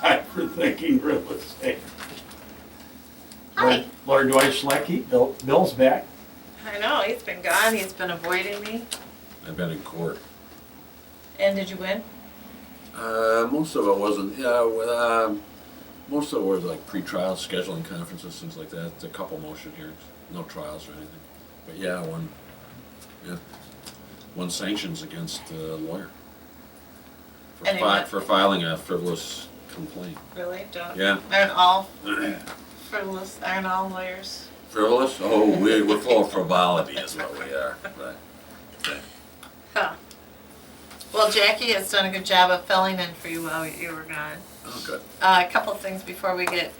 Time for thinking real estate. Hi. Lord Dwight Schlecke, Bill's back. I know, he's been gone, he's been avoiding me. I've been in court. And did you win? Most of it wasn't, most of it was like pre-trial scheduling conferences, things like that. A couple motion hearings, no trials or anything. But yeah, one sanctions against a lawyer for filing a frivolous complaint. Really? Don't? Yeah. Aren't all frivolous, aren't all lawyers? Frivolous? Oh, we're full of frivolity is what we are. Right. Okay. Huh. Well, Jackie has done a good job of filling in for you while you were gone. Oh, good. A couple of things before we get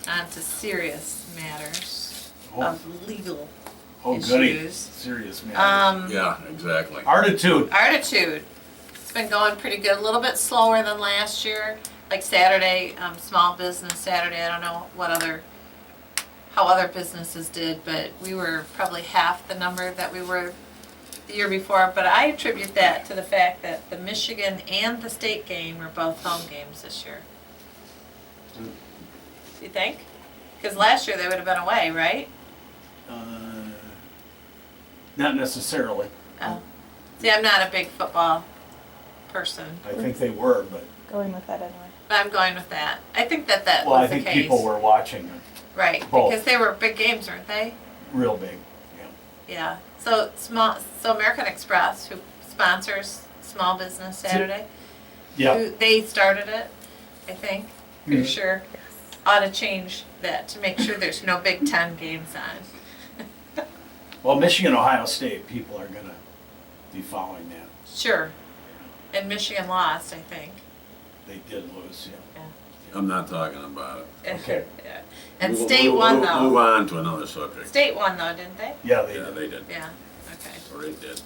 on to serious matters of legal Goody. issues. Serious man. Yeah, exactly. Artitude. Artitude. It's been going pretty good. A little bit slower than last year. Like Saturday, Small Business Saturday. I don't know how other businesses did, but we were probably half the number that we were the year before. But I attribute that to the fact that the Michigan and the state game were both home games this year. You think? Because last year they would have been away, right? Not necessarily. Oh. See, I'm not a big football person, I think they were, but Going with that anyway. but I'm going with that. I think that well, I was the think case. people were watching it Right, both. because they were big games, weren't they? real big. Yeah. Yeah. So American Express, who sponsors Small Business Saturday, Yeah. they started it, I think. Pretty Mhm. sure. Ought to change that to make sure there's no Big Ten games on. Well, Michigan, Ohio State, people are gonna be following that. Sure. And Michigan lost, I think. They did lose, yeah. I'm not talking about it. Okay. Yeah. And Move- State move- won move- though. Move on to another subject. State won though, didn't they? Yeah, they Yeah, did. they did. Yeah. Okay. Or they did.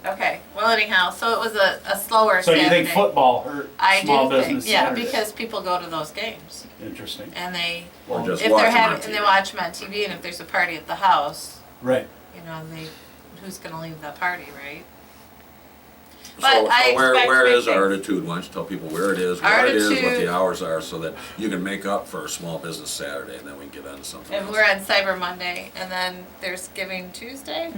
Okay. Well, anyhow, so it was a slower So Saturday. you think football hurt I small do think, business yeah, Saturday? because people go to those games Interesting. and they, Or just if watch they're them on having, and they TV. watch them on TV, and if there's a party at the house, Right. you know, who's gonna leave the party, right? So, But I where expect big is things. Artitude Lunch? Tell people where it is, what it is, what Artitude- the hours are, so that you can make up for a small business Saturday, and then we can get on to something And else. we're on Cyber Monday, and then there's Giving Tuesday.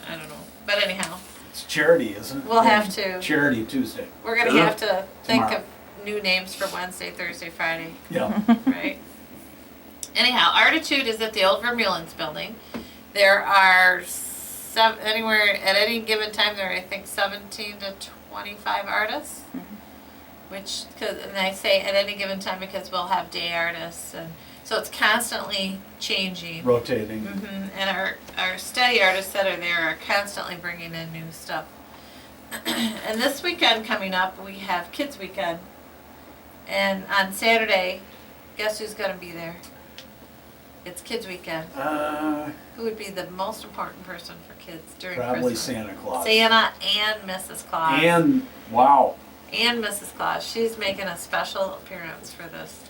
I don't know, but anyhow, It's charity, isn't it? we'll have to. Charity Tuesday. We're gonna Is it? have to think Tomorrow. of new names for Wednesday, Thursday, Friday, Yeah. right? Anyhow, Artitude is at the old Vermeulen's building. There are anywhere at any given time there are, I think, 17 to 25 artists. And I say at any given time because we'll have day artists, and so it's constantly changing. Rotating. And our steady artists that are there are constantly bringing in new stuff. And this weekend coming up, we have Kids Weekend. And on Saturday, guess who's going to be there? It's Kids Weekend. Who would be the most important person for kids during Probably Christmas? Santa Claus. Santa and Mrs. Claus. And, wow. And Mrs. Claus. She's making a special appearance for this.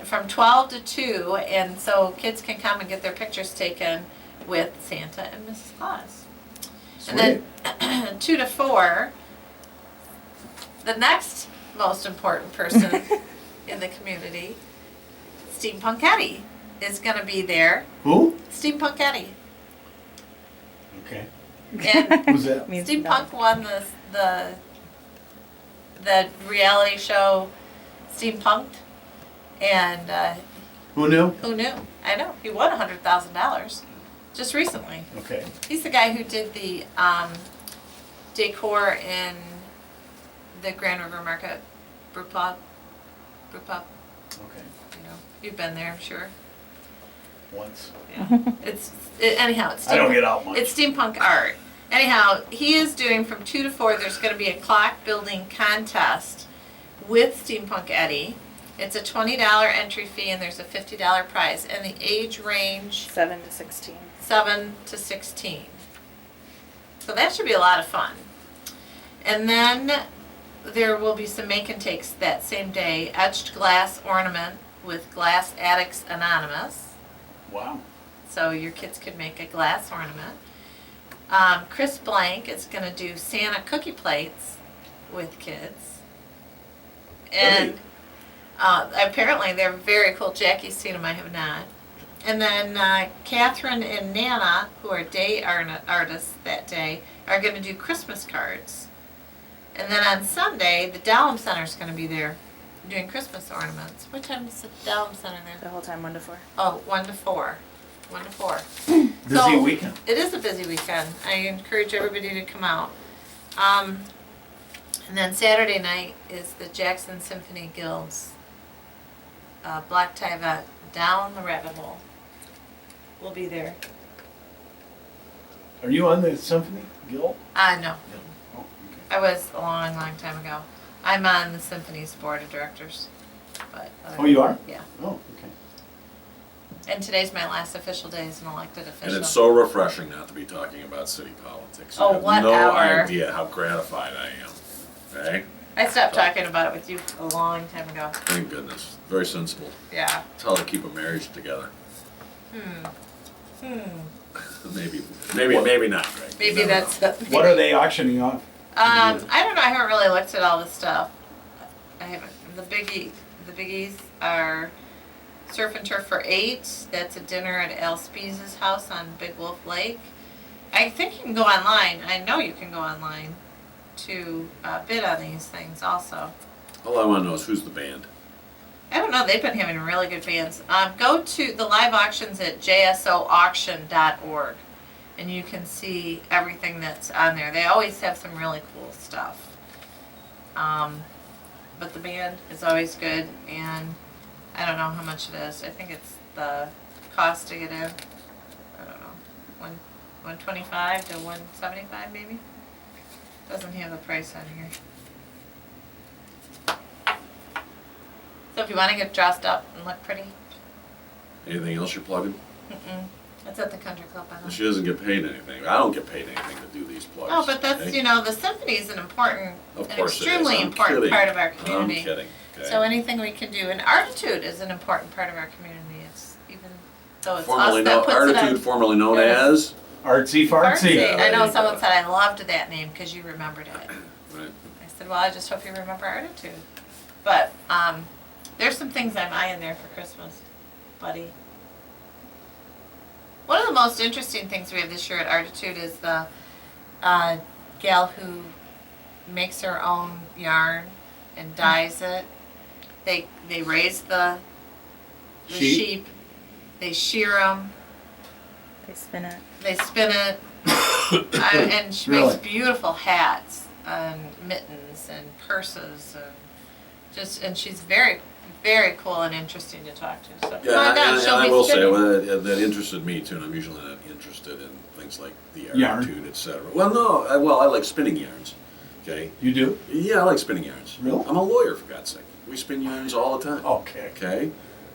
From 12 to 2, and so kids can come and get their pictures taken with Santa and Mrs. Claus. Sweet. And then 2 to 4, the next most important person in the community, Steampunk Eddie, is going to be there. Who? Steampunk Eddie. Okay. And Who's that? Means Steampunk won the reality show Steampunked, and Who knew? who knew? I know, he won $100,000 just recently. Okay. He's the guy who did the decor in the Grand River Market brew pub. Okay. You know, you've been there, I'm sure. Once. Yeah. Anyhow, it's I don't steampunk. get out much. It's steampunk art. Anyhow, he is doing from 2 to 4. There's going to be a clock building contest with Steampunk Eddie. It's a $20 entry fee and there's a $50 prize. And the age range 7 to 16. 7 to 16. So that should be a lot of fun. And then there will be some make and takes that same day. Etched glass ornament with Glass Addicts Anonymous. Wow. So your kids could make a glass ornament. Chris Blank is going to do Santa cookie plates with kids. And apparently they're very cool. Jackie's seen them, I have not. And then Catherine and Nana, who are day artists that day, are going to do Christmas cards. And then on Sunday, the Dallum Center's going to be there doing Christmas ornaments. What time is the Dallum Center there? The whole time, 1 to 4. Oh, 1 to 4. 1 to 4. Busy weekend. It is a busy weekend. I encourage everybody to come out. And then Saturday night is the Jackson Symphony Guild's black tie event down the rabbit hole. We'll be there. Are you on the Symphony Guild? No. Oh, okay. I was a long, long time ago. I'm on the Symphony's board of directors. But Oh, you are? Yeah. Oh, okay. And today's my last official day as an elected official. And it's so refreshing not to be talking about city politics. Oh, You have whatever. no idea how gratified I am. Okay? I stopped talking about it with you a long time ago. Thank goodness. Very sensible. Yeah. That's how they keep a marriage together. Maybe not, right? Maybe You never that's. know. What are they auctioning off? I don't know. I haven't really looked at all this stuff. I haven't. The biggies are Surf and Turf for 8. That's a dinner at Al Spees' house on Big Wolf Lake. I think you can go online. I know you can go online to bid on these things also. All I want to know is who's the band. I don't know. They've been having really good bands. Go to the live auctions at jsauction.org, and you can see everything that's on there. They always have some really cool stuff. But the band is always good, and I don't know how much it is. I think it's the cost to get in. I don't know, $125 to $175 maybe. Doesn't have the price on here. So if you want to get dressed up and look pretty, Anything else you're plugging? it's at the country club. I know. She doesn't get paid anything. I don't get paid anything to do these plugs. Oh, but that's, okay? the symphony is an important, Of an course it is. extremely I'm important kidding. part of our community. I'm kidding. Okay? So anything we can do, and Artitude is an important part of our community. It's even though it's formerly us that known, puts it Artitude, on. formerly known Yes. as. Artsy fartsy. Fartsy. I know there you someone go. said I loved that name because you remembered it. Right. I said, well, I just hope you remember Artitude. But there's some things I'm eyeing there for Christmas, buddy. One of the most interesting things we have this year at Artitude is the gal who makes her own yarn and dyes it. They raise the sheep, they shear them, They spin it. they spin it, and she Really? makes beautiful hats and mittens and purses and she's very, very cool and interesting to talk to. So come on down, and she'll I be will say spinning. that interested me too, and I'm usually not interested in things like the Yarn. Artitude, etc. Well, no, I like spinning yarns. Okay. You do? Yeah, I like spinning yarns. Really? I'm a lawyer, for God's sake. We spin yarns all the time. Okay. Okay.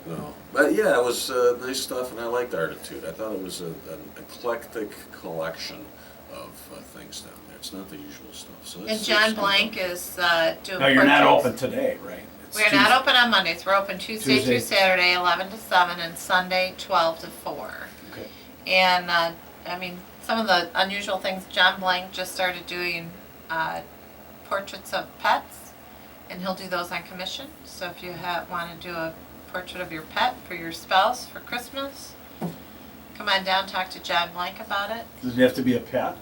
No, but yeah, it was nice stuff, and I liked Artitude. I thought it was an eclectic collection of things down there. It's not the usual stuff. So And it's John interesting. Blank is doing No, you're not portraits. open today, right? It's We're not open on Mondays. We're open Tuesday Tuesday. through Saturday, 11 to 7, and Sunday, 12 to 4. Okay. And, some of the unusual things, John Blank just started doing portraits of pets, and he'll do those on commission. So if you want to do a portrait of your pet for your spouse for Christmas, come on down, talk to John Blank about it. Does it have to be a pet?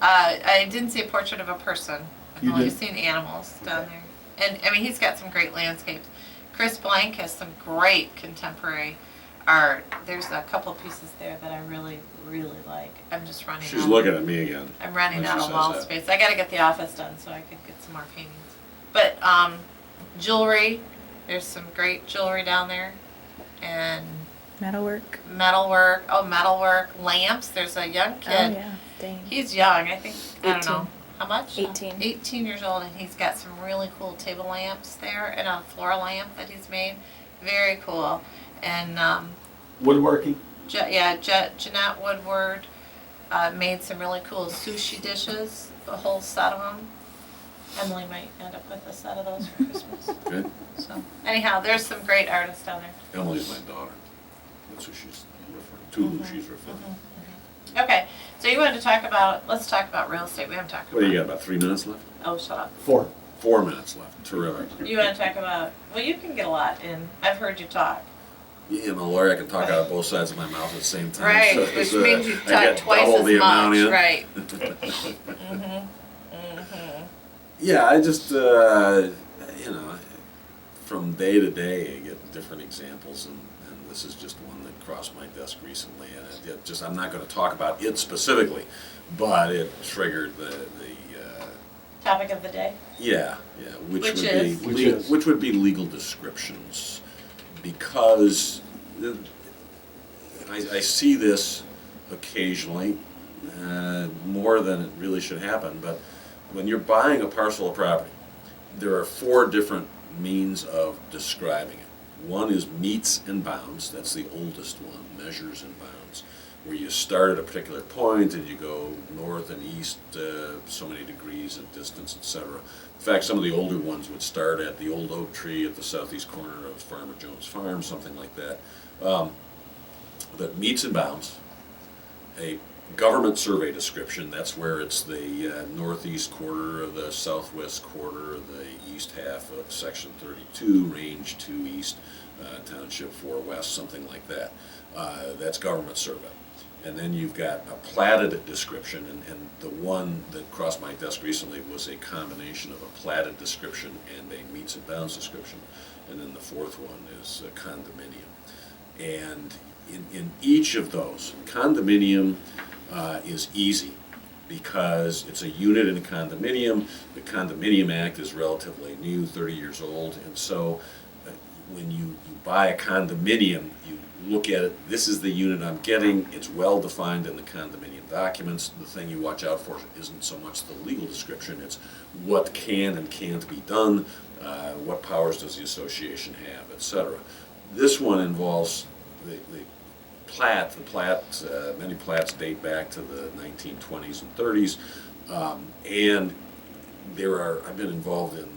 I didn't see a portrait of a person. I've You only did? seen animals down Okay. there. And, he's got some great landscapes. Chris Blank has some great contemporary art. There's a couple of pieces there that I really, really like. I'm just running She's out. looking at me again. I'm running when out she of says wall that. space. I gotta get the office done so I could get some more paintings. But, jewelry, there's some great jewelry down there. And Metalwork. metalwork, lamps. There's a young Oh, kid. yeah. Dang. He's young, I think, I don't 18. know. How much? 18. 18 years old, and he's got some really cool table lamps there and a floor lamp that he's made. Very cool. And, Woodworking? Jeanette Woodward made some really cool sushi dishes, a whole set of them. Emily might end up with a set of those for Christmas. Okay. So, anyhow, there's some great artists down there. Emily's my daughter. That's who she's referring to. Who she's referring to. Okay, so you wanted to let's talk about real estate. We haven't talked about What do you got? About 3 minutes left. Oh, shut up. 4. 4 minutes left. Terrific. You wanna talk about, well, you can get a lot in, I've heard you talk. I'm a lawyer, I can talk out of both sides of my mouth at the same time. Right, so which it's, means you I talk get twice double as the amount much, in. right? Yeah, I just, you know, from day to day, I get different examples, and this is just one that crossed my desk recently, and it just, I'm not gonna talk about it specifically, but it triggered the Topic of the day? yeah, which Which would is? be, Which is? which would be legal descriptions, because I see this occasionally, more than it really should happen, but when you're buying a parcel of property, there are 4 different means of describing it. One is meets and bounds, that's the oldest one, measures and bounds, where you start at a particular point and you go north and east so many degrees in distance, etc. In fact, some of the older ones would start at the old oak tree at the southeast corner of Farmer Jones Farm, something like that. But meets and bounds, a government survey description, that's where it's the northeast quarter of the southwest quarter of the east half of section 32, range 2 east, township 4 west, something like that. That's government survey. And then you've got a platted description, and the one that crossed my desk recently was a combination of a platted description and a meets and bounds description. And then the 4th one is a condominium. And in each of those, condominium is easy because it's a unit in a condominium. The Condominium Act is relatively new, 30 years old, and so when you buy a condominium, you look at it, this is the unit I'm getting, it's well defined in the condominium documents. The thing you watch out for isn't so much the legal description, it's what can and can't be done, what powers does the association have, etc. This one involves the plat. Many plats date back to the 1920s and 30s, and I've been involved in,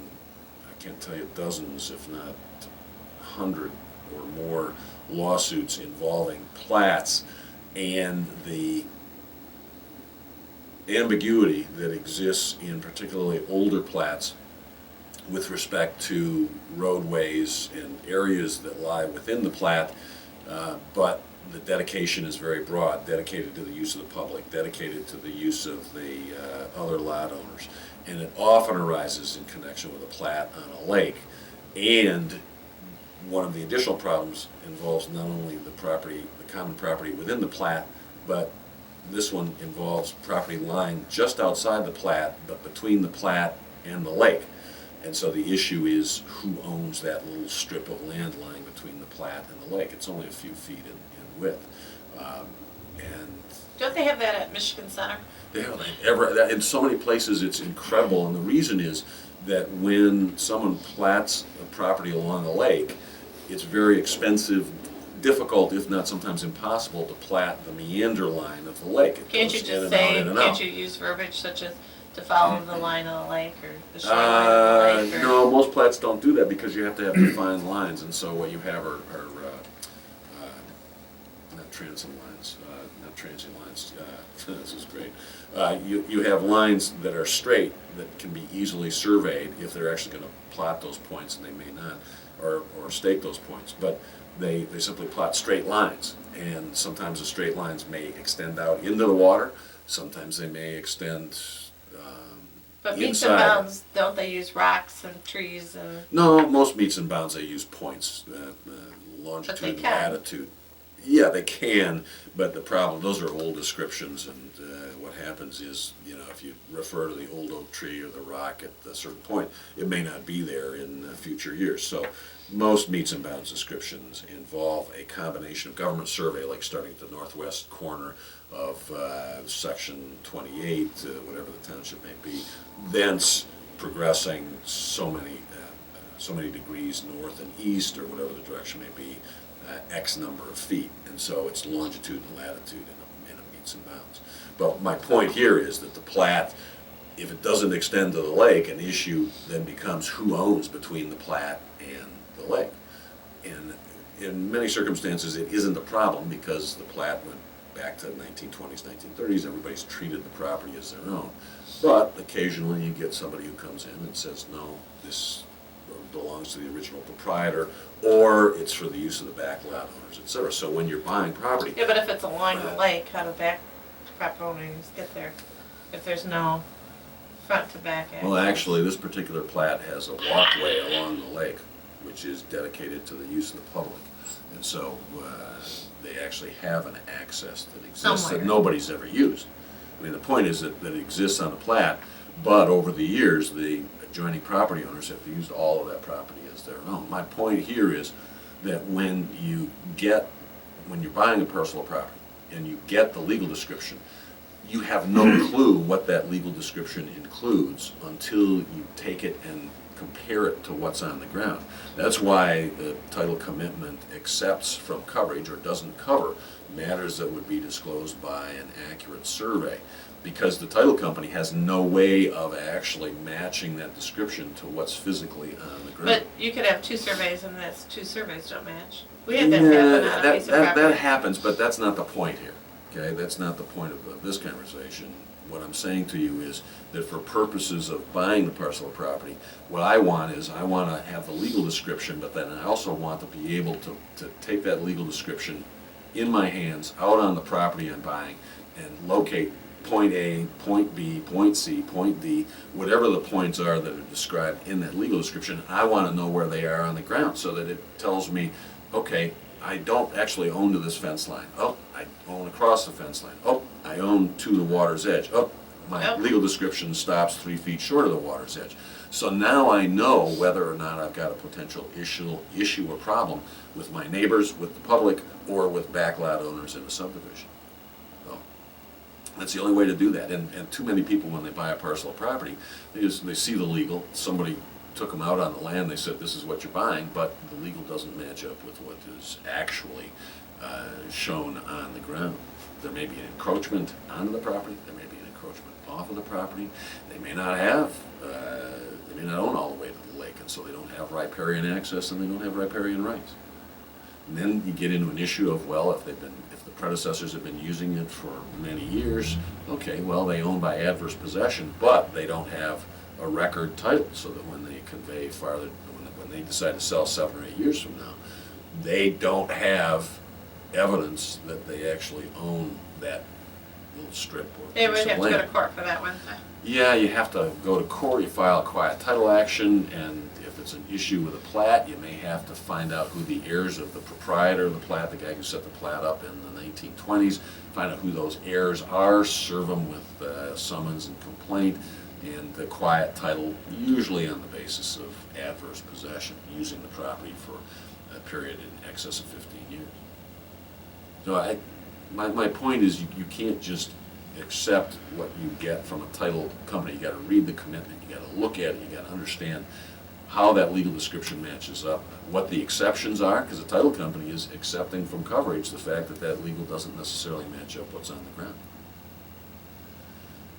I can't tell you dozens, if not 100 or more lawsuits involving plats, and the ambiguity that exists in particularly older plats with respect to roadways and areas that lie within the plat, but the dedication is very broad, dedicated to the use of the public, dedicated to the use of the other lot owners. And it often arises in connection with a plat on a lake. And one of the additional problems involves not only the property, the common property within the plat, but this one involves property lying just outside the plat, but between the plat and the lake. And so the issue is who owns that little strip of land lying between the plat and the lake. It's only a few feet in width. And Don't they have that at Michigan Center? they have in so many places, it's incredible. And the reason is that when someone plats a property along a lake, it's very expensive, difficult, if not sometimes impossible, to plat the meander line of the lake. It Can't you goes in just and out, say, in and can't out. you use verbiage such as to follow the line of the lake or the shoreline of the lake? Or No, most plats don't do that because you have to have defined lines, and so what you have are not transient lines. This is great. You have lines that are straight that can be easily surveyed if they're actually going to plot those points, and they may not, or stake those points, but they simply plot straight lines, and sometimes the straight lines may extend out into the water, sometimes they may extend But meets and inside. bounds, don't they use rocks and trees and, No, most meets and bounds, they use points, longitude, can. latitude. Yeah, they can, but the problem, those are old descriptions, and what happens is, if you refer to the old oak tree or the rock at a certain point, it may not be there in future years. So most meets and bounds descriptions involve a combination of government survey, like starting at the northwest corner of section 28, whatever the township may be, thence progressing so many degrees north and east, or whatever the direction may be, X number of feet, and so it's longitude and latitude in a meets and bounds. But my point here is that the plat, if it doesn't extend to the lake, an issue then becomes who owns between the plat and the lake. And in many circumstances, it isn't a problem because the plat went back to the 1920s, 1930s. Everybody's treated the property as their own. But occasionally you get somebody who comes in and says, no, this belongs to the original proprietor, or it's for the use of the back lot owners, et cetera. So when you're buying property, Yeah, but if it's along the lake, how do back property owners get there? If there's no front to back access? well, actually, this particular plat has a walkway along the lake, which is dedicated to the use of the public. And so they actually have an access that exists Somewhere. that nobody's ever used. I mean, the point is that it exists on the plat, but over the years, the adjoining property owners have used all of that property as their own. My point here is that when you're buying a parcel of property and you get the legal description, you have no clue what that legal description includes until you take it and compare it to what's on the ground. That's why the title commitment accepts from coverage or doesn't cover matters that would be disclosed by an accurate survey, because the title company has no way of actually matching that description to what's physically on the ground. But you could have two surveys and that's two surveys don't match. We had that happen on a piece of property. That happens, but that's not the point here, okay? That's not the point of this conversation. What I'm saying to you is that for purposes of buying the parcel of property, what I want is I want to have the legal description, but then I also want to be able to take that legal description in my hands, out on the property I'm buying, and locate point A, point B, point C, point D, whatever the points are that are described in that legal description. I want to know where they are on the ground so that it tells me, okay, I don't actually own to this fence line. Oh, I own across the fence line. Oh, I own to the water's edge. Oh, my Yep. legal description stops 3 feet short of the water's edge. So now I know whether or not I've got a potential issue or problem with my neighbors, with the public, or with backlot owners in a subdivision. So that's the only way to do that. And too many people, when they buy a parcel of property, they see the legal, somebody took them out on the land, they said this is what you're buying, but the legal doesn't match up with what is actually shown on the ground. There may be an encroachment onto the property, there may be an encroachment off of the property. They may not own all the way to the lake, and so they don't have riparian access and they don't have riparian rights. And then you get into an issue of, well, if the predecessors have been using it for many years, okay, well, they own by adverse possession, but they don't have a record title, so that when they convey farther, when they decide to sell 7 or 8 years from now, they don't have evidence that they actually own that little strip or They piece would of have to go to land. court for that one. Yeah, you have to go to court, you file a quiet title action, and if it's an issue with a plat, you may have to find out who the heirs of the proprietor of the plat, the guy who set the plat up in the 1920s, find out who those heirs are, serve them with summons and complaint, and the quiet title, usually on the basis of adverse possession, using the property for a period in excess of 15 years. So my point is you can't just accept what you get from a title company. You got to read the commitment, you got to look at it, you got to understand how that legal description matches up, what the exceptions are, because the title company is accepting from coverage the fact that that legal doesn't necessarily match up what's on the ground.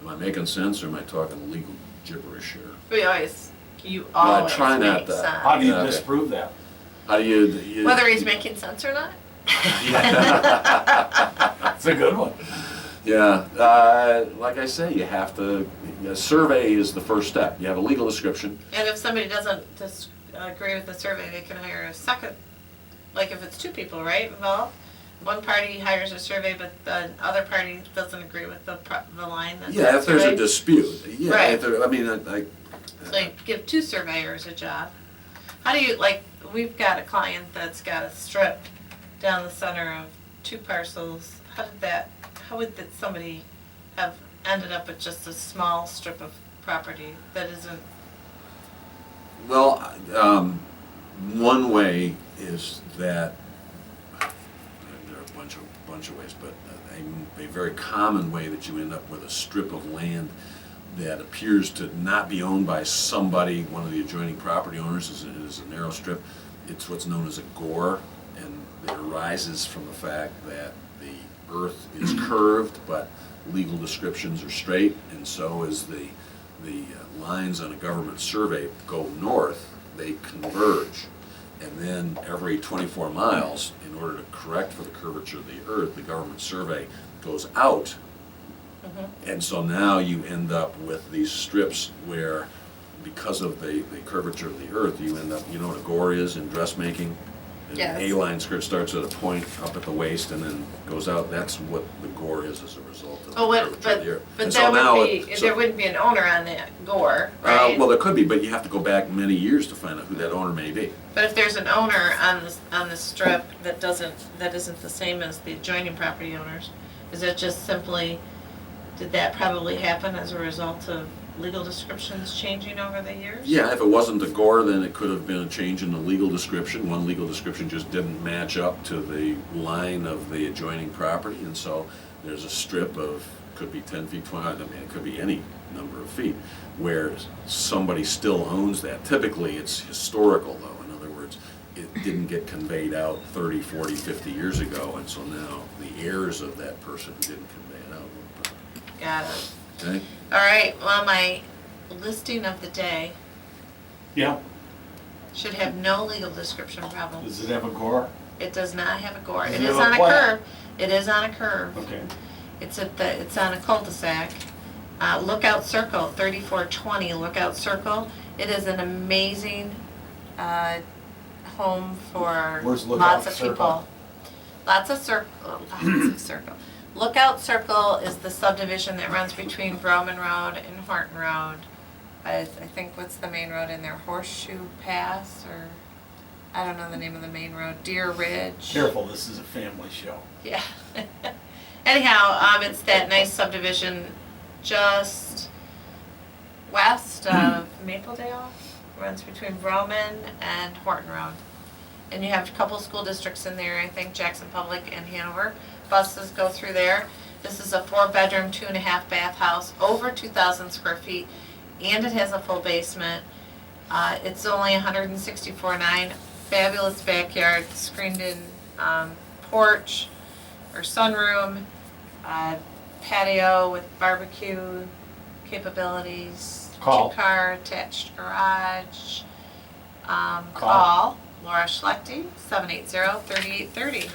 Am I making sense, or am I talking legal gibberish here? You I always try not make to. sense. How do you Okay. disprove that? How do you Whether he's making sense or not? It's a good one. Yeah, like I say, you have to, a survey is the first step. You have a legal description. And if somebody doesn't agree with the survey, they can hire a second, like if it's two people, right, involved? One party hires a survey, but the other party doesn't agree with the line that's Yeah, if there's a surveyed. dispute. Yeah, Right. if there, I mean, So you give two surveyors a job. How do you, like, we've got a client that's got a strip down the center of two parcels. How would somebody have ended up with just a small strip of property that isn't? well, one way is that, there are a bunch of ways, but a very common way that you end up with a strip of land that appears to not be owned by somebody, one of the adjoining property owners, is a narrow strip. It's what's known as a Gore, and it arises from the fact that the earth is curved, but legal descriptions are straight, and so as the lines on a government survey go north, they converge. And then every 24 miles, in order to correct for the curvature of the earth, the government survey goes out And so now you end up with these strips where, because of the curvature of the earth, you end up, you know what a gore is in dressmaking? An Yes. A-line skirt starts at a point up at the waist and then goes out. That's what the gore is as a result of the Oh, curvature of the earth. but And so that now would it- be, so- there wouldn't be an owner on that Gore, right? Well, there could be, but you have to go back many years to find out who that owner may be. But if there's an owner on the strip that isn't the same as the adjoining property owners, is it just simply, did that probably happen as a result of legal descriptions changing over the years? Yeah, if it wasn't a gore, then it could have been a change in the legal description. One legal description just didn't match up to the line of the adjoining property, and so there's a strip of, could be 10 feet, 20, I mean, it could be any number of feet, where somebody still owns that. Typically, it's historical, though. In other words, it didn't get conveyed out 30, 40, 50 years ago, and so now the heirs of that person who didn't convey it out. Got it. Okay? All right, well, my listing of the day Yeah, should have no legal description problems. does it have a gore? It does not have a Gore. Does It it is have a on a plat? curve. It is on a curve. Okay. It's on a cul-de-sac. Lookout Circle, 3420 Lookout Circle. It is an amazing home for Where's Lookout lots of Circle? people. Lots of circle. Lookout Circle is the subdivision that runs between Broman Road and Horton Road. I think, what's the main road in there? Horseshoe Pass, or I don't know the name of the main road. Deer Ridge. Careful, this is a family show. Yeah. Anyhow, it's that nice subdivision just west of Mapledale. Runs between Broman and Horton Road. And you have a couple school districts in there, I think Jackson Public and Hanover. Buses go through there. This is a 4-bedroom, 2.5-bath house, over 2,000 square feet, and it has a full basement. It's only 164.9. Fabulous backyard, screened-in porch or sunroom, patio with barbecue capabilities, Call. 2-car attached garage. Call. Call Laura Schlechte, 780-3830.